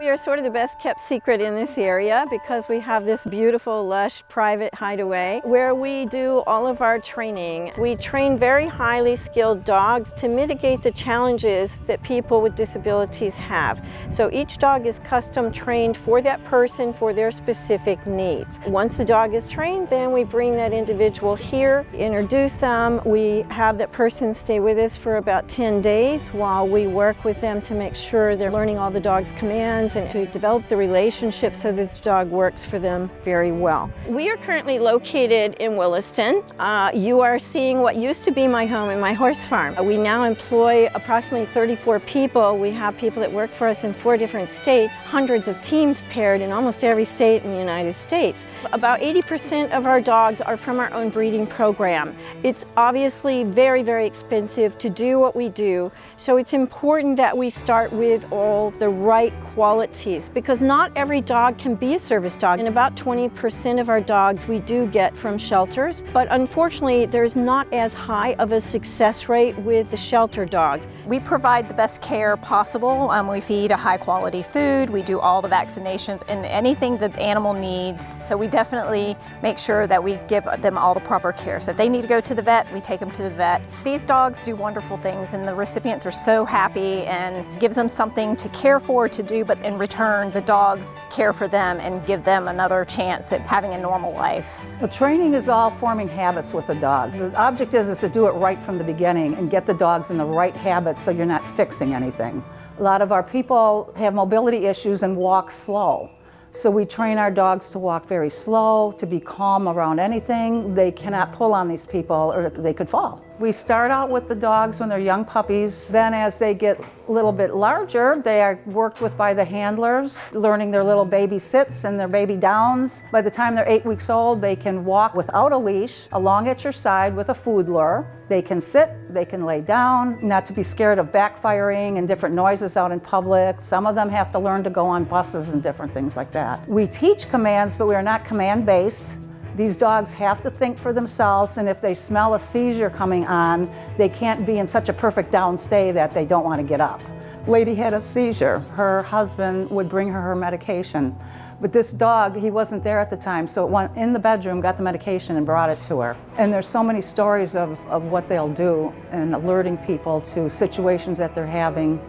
We are sort of the best kept secret in this area because we have this beautiful, lush, private hideaway where we do all of our training. We train very highly skilled dogs to mitigate the challenges that people with disabilities have. So each dog is custom trained for that person for their specific needs. Once the dog is trained, then we bring that individual here, introduce them. We have that person stay with us for about 10 days while we work with them to make sure they're learning all the dog's commands and to develop the relationship so that the dog works for them very well. We are currently located in Williston. You are seeing what used to be my home and my horse farm. We now employ approximately 34 people. We have people that work for us in 4 different states, hundreds of teams paired in almost every state in the United States. About 80% of our dogs are from our own breeding program. It's obviously very, very expensive to do what we do, so it's important that we start with all the right qualities because not every dog can be a service dog. And about 20% of our dogs we do get from shelters, but unfortunately there's not as high of a success rate with the shelter dogs. We provide the best care possible. We feed a high quality food, we do all the vaccinations and anything that the animal needs. So we definitely make sure that we give them all the proper care. So if they need to go to the vet, we take them to the vet. These dogs do wonderful things and the recipients are so happy and gives them something to care for, to do, but in return the dogs care for them and give them another chance at having a normal life. The training is all forming habits with the dog. The object is to do it right from the beginning and get the dogs in the right habits so you're not fixing anything. A lot of our people have mobility issues and walk slow. So we train our dogs to walk very slow, to be calm around anything. They cannot pull on these people or they could fall. We start out with the dogs when they're young puppies. Then as they get a little bit larger, they are worked with by the handlers, learning their little baby sits and their baby downs. By the time they're 8 weeks old, they can walk without a leash, along at your side with a food lure. They can sit, they can lay down, not to be scared of backfiring and different noises out in public. Some of them have to learn to go on buses and different things like that. We teach commands, but we are not command-based. These dogs have to think for themselves, and if they smell a seizure coming on, they can't be in such a perfect down stay that they don't want to get up. Lady had a seizure. Her husband would bring her medication. But this dog, he wasn't there at the time, so it went in the bedroom, got the medication, and brought it to her. And there's so many stories of what they'll do and alerting people to situations that they're having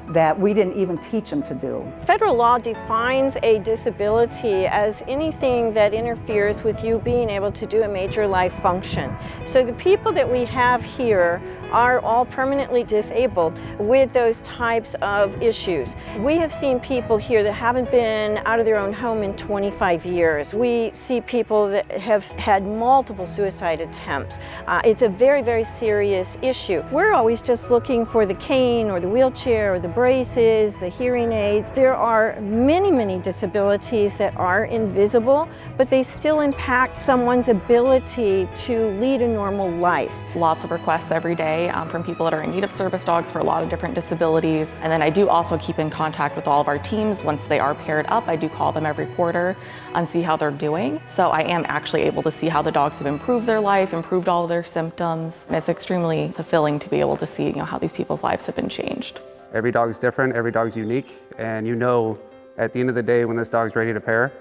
that we didn't even teach them to do. Federal law defines a disability as anything that interferes with you being able to do a major life function. So the people that we have here are all permanently disabled with those types of issues. We have seen people here that haven't been out of their own home in 25 years. We see people that have had multiple suicide attempts. It's a very, very serious issue. We're always just looking for the cane or the wheelchair or the braces, the hearing aids. There are many, many disabilities that are invisible, but they still impact someone's ability to lead a normal life. Lots of requests every day from people that are in need of service dogs for a lot of different disabilities. And then I do also keep in contact with all of our teams. Once they are paired up, I do call them every quarter and see how they're doing. So I am actually able to see how the dogs have improved their life, improved all of their symptoms. And it's extremely fulfilling to be able to see, how these people's lives have been changed. Every dog is different, every dog's unique, and at the end of the day when this dog's ready to pair,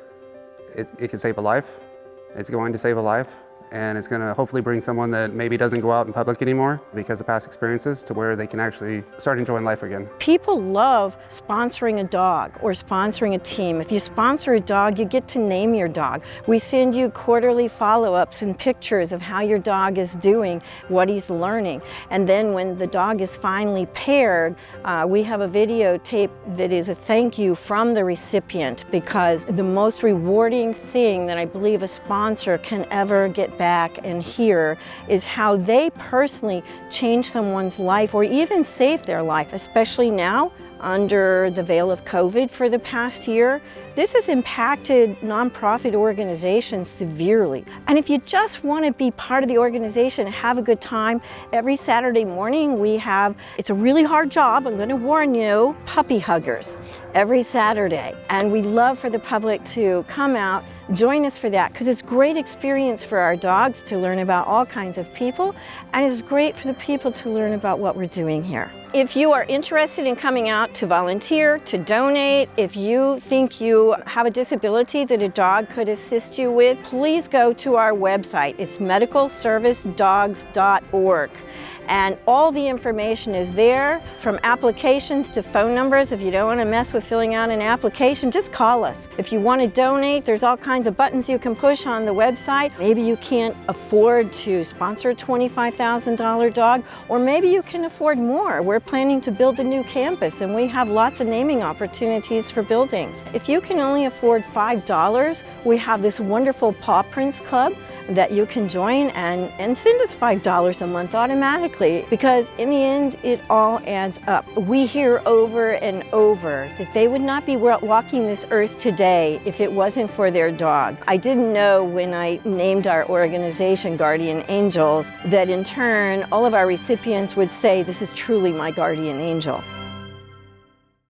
it can save a life. It's going to save a life. And it's going to hopefully bring someone that maybe doesn't go out in public anymore because of past experiences to where they can actually start enjoying life again. People love sponsoring a dog or sponsoring a team. If you sponsor a dog, you get to name your dog. We send you quarterly follow-ups and pictures of how your dog is doing, what he's learning. And then when the dog is finally paired, we have a videotape that is a thank you from the recipient, because the most rewarding thing that I believe a sponsor can ever get back and hear is how they personally change someone's life or even save their life, especially now under the veil of COVID for the past year. This has impacted nonprofit organizations severely. And if you just want to be part of the organization and have a good time, every Saturday morning it's a really hard job, I'm going to warn you, puppy huggers every Saturday. And we love for the public to come out, Join us for that, because it's a great experience for our dogs to learn about all kinds of people, and it's great for the people to learn about what we're doing here. If you are interested in coming out to volunteer, to donate, if you think you have a disability that a dog could assist you with, please go to our website. It's medicalservicedogs.org. And all the information is there, from applications to phone numbers. If you don't want to mess with filling out an application, just call us. If you want to donate, there's all kinds of buttons you can push on the website. Maybe you can't afford to sponsor a $25,000 dog, or maybe you can afford more. We're planning to build a new campus, and we have lots of naming opportunities for buildings. If you can only afford $5, we have this wonderful Paw Prints Club that you can join and send us $5 a month automatically, because in the end it all adds up. We hear over and over that they would not be walking this earth today if it wasn't for their dog. I didn't know when I named our organization Guardian Angels that in turn all of our recipients would say, "This is truly my guardian angel."